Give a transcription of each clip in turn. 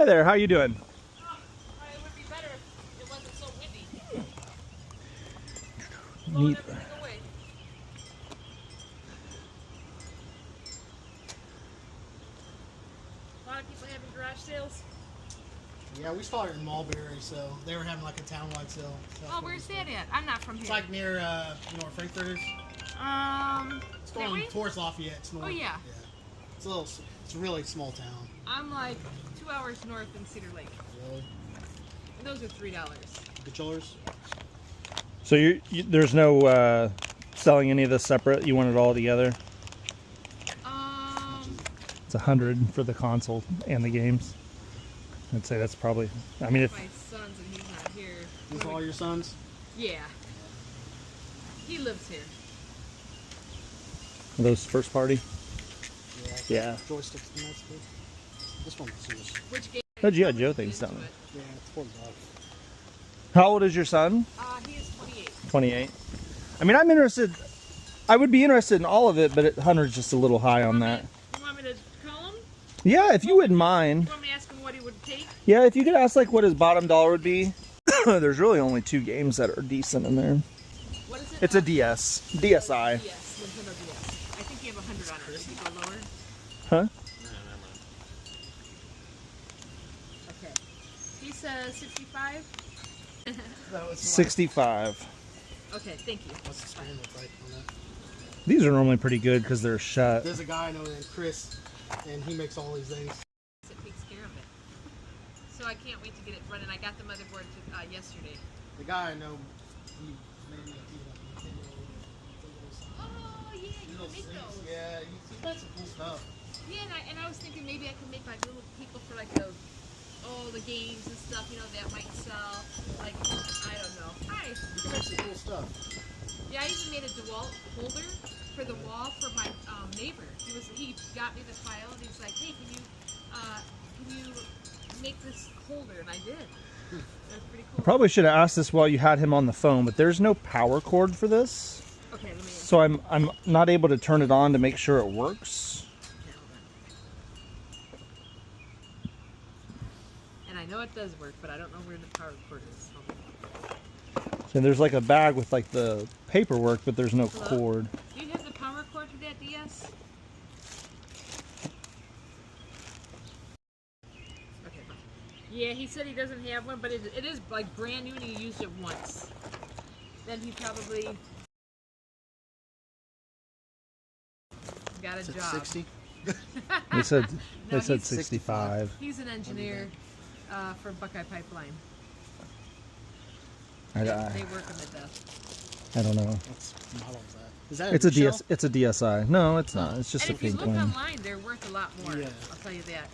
Hi there, how you doing? It would be better if it wasn't so windy. Neat. Everything away. A lot of people having garage sales. Yeah, we started in Mulberry, so they were having like a town-wide sale. Oh, where's that at? I'm not from here. It's like near, you know where Frankfurters? It's that going way? towards Lafayette. It's north. Oh, yeah. It's it's a really small town. I'm like 2 hours north in Cedar Lake. Really? And those are $3. Controllers? So there's no selling any of this separate? You want it all together? It's $100 for the console and the games. I'd say that's probably. I mean, if my son's and he's not here. These all your sons? Yeah. He lives here. are those first party. Yeah. Joysticks and that stuff. This one was Which game? Oh, G.I. Joe thing's down there. Yeah, it's $40. How old is your son? He is 28. 28. I mean, I'm interested. I would be interested in all of it, but 100's just a little high on that. You want me to call him? Yeah, if you wouldn't mind. You want me to ask him what he would take? Yeah, if you could ask like what his bottom dollar would be. There's really only 2 games that are decent in there. What is it? It's a DS. DSi. DS, Nintendo DS. I think you have 100 on it. Should we go lower? Huh? Okay. He says 65. 65. Okay, thank you. What's the standard price on that? These are normally pretty good because they're shut. There's a guy I know named Chris, and he makes all these things. It takes care of it. So I can't wait to get it running. I got the motherboard yesterday. The guy I know, he made me a Nintendo. Oh, yeah, you can make those. Yeah, he's got some cool stuff. Yeah, and I was thinking maybe I could make like little people for like the games and stuff, you know, that might sell. Like, I don't know. Hi. You can make some cool stuff. Yeah, I even made a DeWalt holder for the wall for my neighbor. He got me the file and he's like, hey, can you make this holder? And I did. That's pretty cool. Probably should have asked this while you had him on the phone, but there's no power cord for this. Okay, let me. So I'm not able to turn it on to make sure it works. Okay, hold on. And I know it does work, but I don't know where the power cord is. So there's like a bag with like the paperwork, but there's no cord. Do you have the power cord for that DS? Okay, fine. Yeah, he said he doesn't have one, but it is like brand new and he used it once. Then he probably got a job. 60? They said No, they said he's 65. He's an engineer for Buckeye Pipeline. I They work him to death. don't know. What model is that? Is that It's a DS. It's a DSi. No, it's not. It's just And a if you pink look one. online, they're worth a lot more. Yeah. I'll tell you that.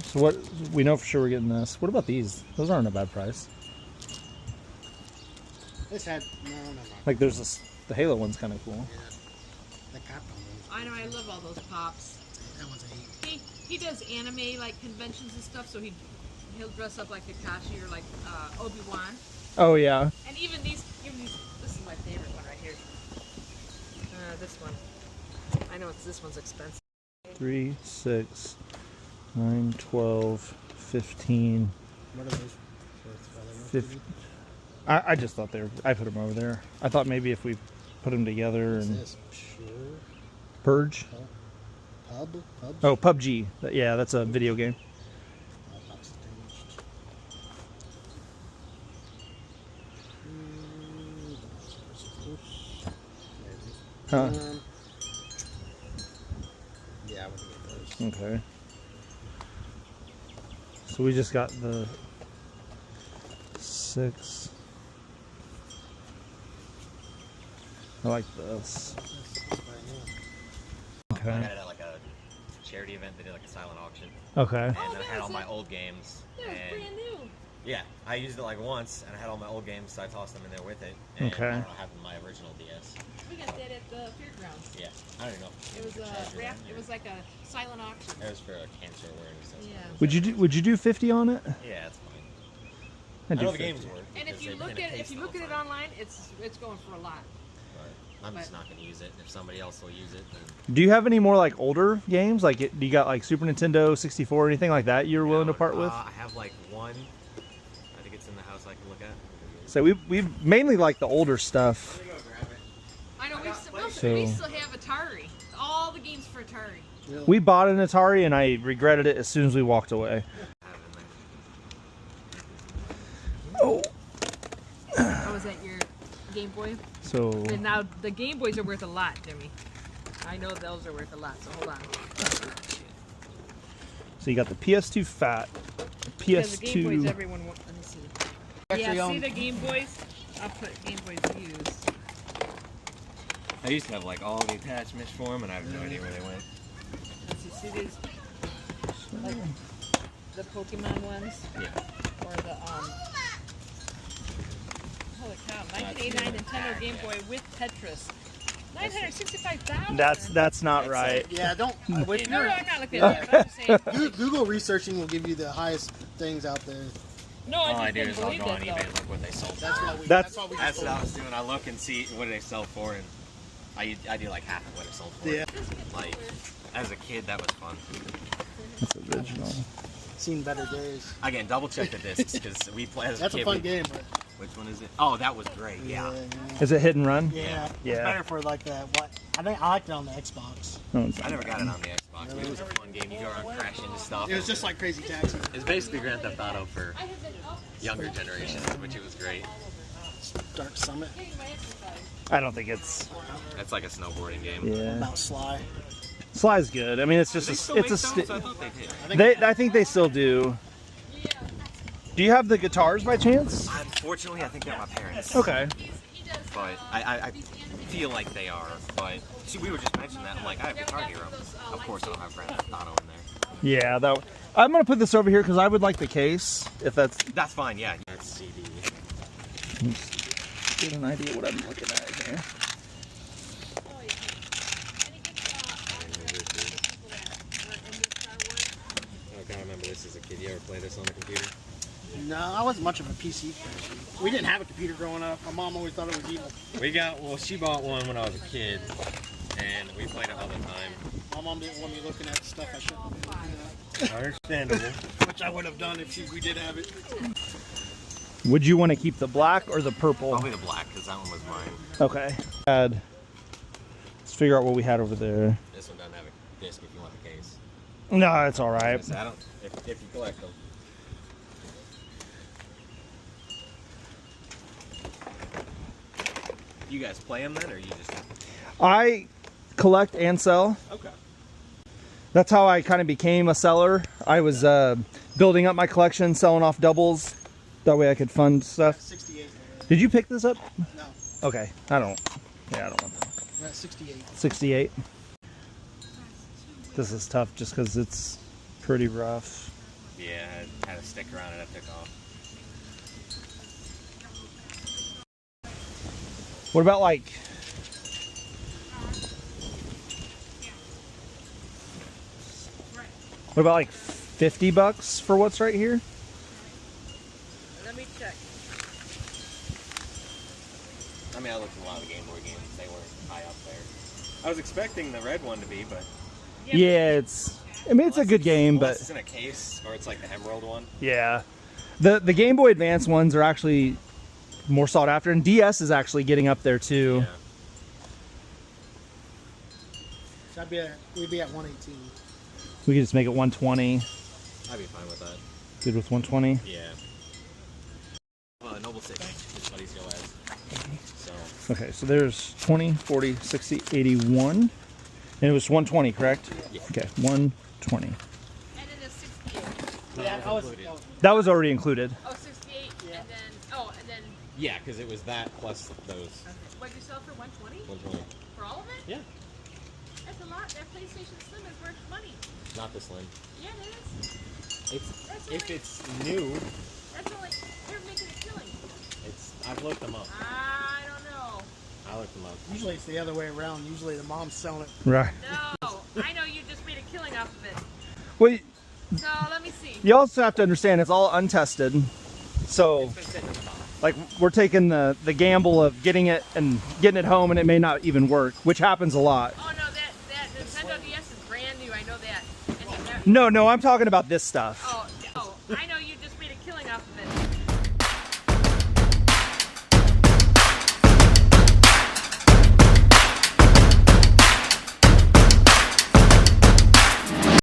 So what we know for sure we're getting this. What about these? Those aren't a bad price. This had no. Like there's this. The Halo one's kind of cool. Yeah. The Capcom one. I know, I love all those pops. That one's 8. He does anime like conventions and stuff, so he'll dress up like Kakashi or like Obi-Wan. Oh yeah. And even these, this is my favorite one right here. This one. I know this one's expensive. 3, 6, 9, 12, 15. What are those? 50. I just thought I put them over there. I thought maybe if we put them together What's and this? Sure. Purge. Pub? Oh, PUBG. Yeah, that's a video game. Box damaged. Huh. Yeah, I would get those. Okay. So we just got the 6. I like this. Okay. I got it at like a charity event. They did like a silent auction. Okay. And Oh, I that had all was my it. old games. That was And brand new. yeah, I used it like once, and I had all my old games, so I tossed them in there with it. And Okay. I don't have my original DS. We got that at the fairgrounds. Yeah, I don't even know. It was it was like a silent auction. It was for cancer awareness. That's Yeah. what Would you do 50 on it? it was. Yeah, it's fine. I I do know the 50. games work. And if because you they look kinda at taste it all the time. online, it's going for a lot. I'm just But- not going to use it. If somebody else will use it, then Do you have any more like older games? Like, do you got like Super Nintendo, 64, anything like that you're willing to part with? I have like one. I think it's in the house I can look at. So we mainly like the older stuff. I know we still, So- we still have Atari. All the games for Atari. Really? We bought an Atari and I regretted it as soon as we walked away. Oh, Oh, was that your Game Boy? so And now the Game Boys are worth a lot, Jimmy. I know those are worth a lot, so hold on. you got the PS2 Fat, Because the Game Boys PS2. everyone wants. Let me see. Actually, Yeah, see the Game Boys? I'll put Game Boys used. I used to have like all the attachments for them, and I have no idea where they went. Let's see these? Like the Pokemon ones? Yeah. Or the, holy cow, 1989 Nintendo Game Boy with Tetris. 965,000. That's not right. Yeah, don't. If No, you're, I'm not looking at that. I'm just saying. Google researching will give you the highest things out there. No, All I I do just is I'll didn't go believe on that eBay and though. look what they sold. That's what we. That's- That's what we. That's what Google. I was doing. I look and see what do they sell for, and I do like half of what it sold for. Yeah. Like as a kid, that was fun. That's original. Seen better days. Again, double check the discs because we play as That's a a kid. fun game. But Which one is it? Oh, that was great. Yeah. Is it hit and run? Yeah. Yeah. It's better for like that. What? I think I liked it on the Xbox. No, it's I not. never got it on the Xbox, but it was a fun game. You go around crashing into stuff. It was just like Crazy Taxi. It's basically Grand Theft Auto for younger generations, which it was great. Dark Summit. I don't think it's. That's like a snowboarding game. Yeah. About Sly. Sly's good. I mean, it's just They a. still It's make a. those? I thought they did. I think they still do. Do you have the guitars by chance? Unfortunately, I think they're my parents. Okay. But I feel like they are. But see, we were just mentioning that. I'm like, I have Guitar Hero. Of course, I don't have Grand Theft Auto in there. Yeah, that. I'm gonna put this over here because I would like the case. If that's. That's fine. Yeah. That's CD. Get an idea what I'm looking at here. I remember this as a kid. You ever play this on the computer? No, I wasn't much of a PC person. We didn't have a computer growing up. My mom always thought it was evil. She bought one when I was a kid, and we played it all the time. My mom didn't want me looking at stuff I shouldn't be looking Understandable. at, which I would have done if we did have it. Would you want to keep the black or the purple? Probably the black, because that one was mine. Okay. Let's figure out what we had over there. This one doesn't have a disc if you want the case. No, it's all right. I don't. If you collect them. You guys play them then, or you just? I collect and sell. Okay. That's how I kind of became a seller. I was building up my collection, selling off doubles. That way I could fund stuff. 68. Did you pick this up? No, Okay. I don't. Yeah, I don't want that. we're at 68. 68. This is tough just because it's pretty rough. Yeah, it had a sticker on it. I took off. What about like? What about like $50 for what's right here? Let me check. I mean, I looked at a lot of the Game Boy games. They weren't high up there. I was expecting the red one to be, but Yeah, it's. I mean, it's a good game, unless but it's in a case or it's like the Emerald one. yeah, the Game Boy Advance ones are actually more sought after, and DS is actually getting up there too. Yeah. So we'd be at 118. We could just make it 120. I'd be fine with that. Good with 120. Yeah. Noble Six is what he's go as. So Okay, so there's 20, 40, 60, 81. And it was 120, correct? Yeah. Okay, 120. And then the 68. Yeah, I was. That was already included. Oh, 68, Yeah. and then, yeah, because it was that plus those what'd you sell for 120? 120. For all of it? Yeah. That's a lot. That PlayStation Slim is worth money. Not the Slim. Yeah, it is. It's if it's new, That's only, you're making a killing. I've looked them up. I don't know. I looked them up. Usually it's the other way around. Usually the mom's selling it. Right. No, I know you just made a killing off of it. Well, So let me see. you also have to understand it's all untested. So, It's been sitting in the box. Like we're taking the gamble of getting it home and it may not even work, which happens a lot. Oh no, that Nintendo DS is brand new. I know that. And No, I'm talking about this stuff. oh, I know.